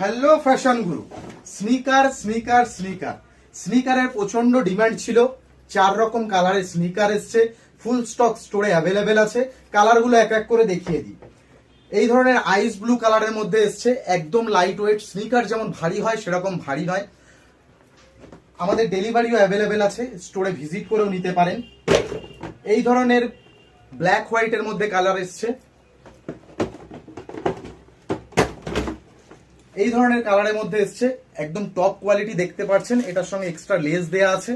Hello fashion গুরু। Sneaker sneaker sneaker স্নিকারের প্রচন্ড demand ছিল। 4 রকম কালারের স্নিকার এসছে, ফুল স্টক স্টোরে অ্যাভেলেবেল আছে। কালারগুলো এক এক করে দেখিয়ে দিই। এই ধরনের আইস ব্লু কালারের মধ্যে এসছে, একদম লাইট ওয়েট। স্নিকার যেমন ভারী হয় সেরকম ভারী নয়। আমাদের ডেলিভারিও অ্যাভেলেবেল আছে, স্টোরে ভিজিট করেও নিতে পারেন। এই ধরনের ব্ল্যাক হোয়াইটের মধ্যে কালার এসছে। এই ধরনের কালারের মধ্যে এসছে, একদম টপ কোয়ালিটি দেখতে পাচ্ছেন। এটার সঙ্গে এক্সট্রা লেস দেয়া আছে।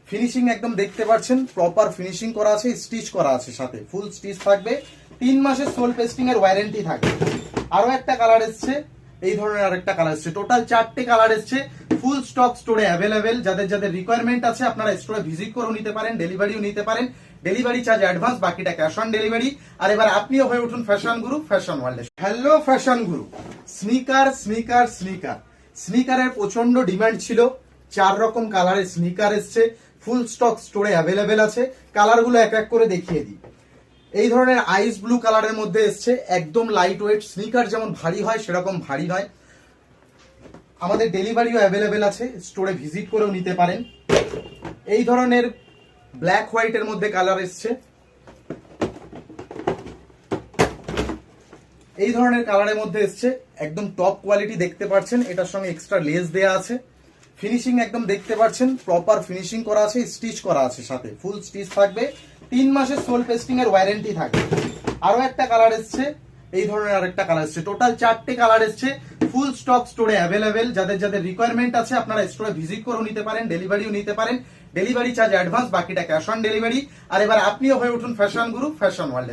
ফিনিশিং একদম দেখতে পাচ্ছেন, প্রপার ফিনিশিং করা আছে, স্টিচ করা আছে, সাথে ফুল স্টিচ থাকবে। 3 মাসের সোল পেস্টিং এর ওয়ারেন্টি থাকবে। আরো একটা কালার এসছে, এই ধরনের আরেকটা কালার এসছে। টোটাল 4টে কালার এসছে, ফুল স্টক স্টোরে অ্যাভেলেবেল। যাদের যাদের রিকোয়ারমেন্ট আছে আপনারা স্টোরে ভিজিট করেও নিতে পারেন, ডেলিভারিও নিতে পারেন। ডেলিভারি চার্জ অ্যাডভান্স, বাকিটা ক্যাশ অন ডেলিভারি। আর এবার আপনিও হয়ে উঠুন ফ্যাশন গুরু ফ্যাশন ওয়ার্ল্ডে। হ্যালো ফ্যাশন গুরু। স্নিকার স্নিকার স্নিকার স্নিকারের প্রচন্ড ডিমান্ড ছিল। 4 রকম কালারের স্নিকার এসছে, ফুল স্টক স্টোরে অ্যাভেলেবেল আছে। কালারগুলো এক এক করে দেখিয়ে দিই। এই ধরনের আইস ব্লু কালারের মধ্যে এসছে, একদম লাইট ওয়েট। স্নিকার যেমন ভারী হয় সেরকম ভারী নয়। আমাদের ডেলিভারিও অ্যাভেলেবেল আছে, স্টোরে ভিজিট করেও নিতে পারেন। এই ধরনের ব্ল্যাক হোয়াইটের মধ্যে কালার এসছে। এই ধরনের কালারের মধ্যে এসছে, একদম টপ কোয়ালিটি দেখতে পাচ্ছেন। এটার সঙ্গে এক্সট্রা লেস দেয়া আছে। ফিনিশিং একদম দেখতে পাচ্ছেন, প্রপার ফিনিশিং করা আছে, স্টিচ করা আছে, সাথে ফুল স্টিচ থাকবে। 3 মাসের সোল পেস্টিং এর ওয়ারেন্টি থাকবে। আরো একটা কালার এসছে, এই ধরনের আরেকটা কালার এসছে। টোটাল 4টে কালার এসছে, ফুল স্টক স্টোরে অ্যাভেলেবেল। যাদের যাদের রিকোয়ারমেন্ট আছে আপনারা স্টোরে ভিজিট করেও নিতে পারেন, ডেলিভারিও নিতে পারেন। ডেলিভারি চার্জ অ্যাডভান্স, বাকিটা ক্যাশ অন ডেলিভারি। আর এবার আপনিও হয়ে উঠুন ফ্যাশন গুরু ফ্যাশন ওয়ার্ল্ডে।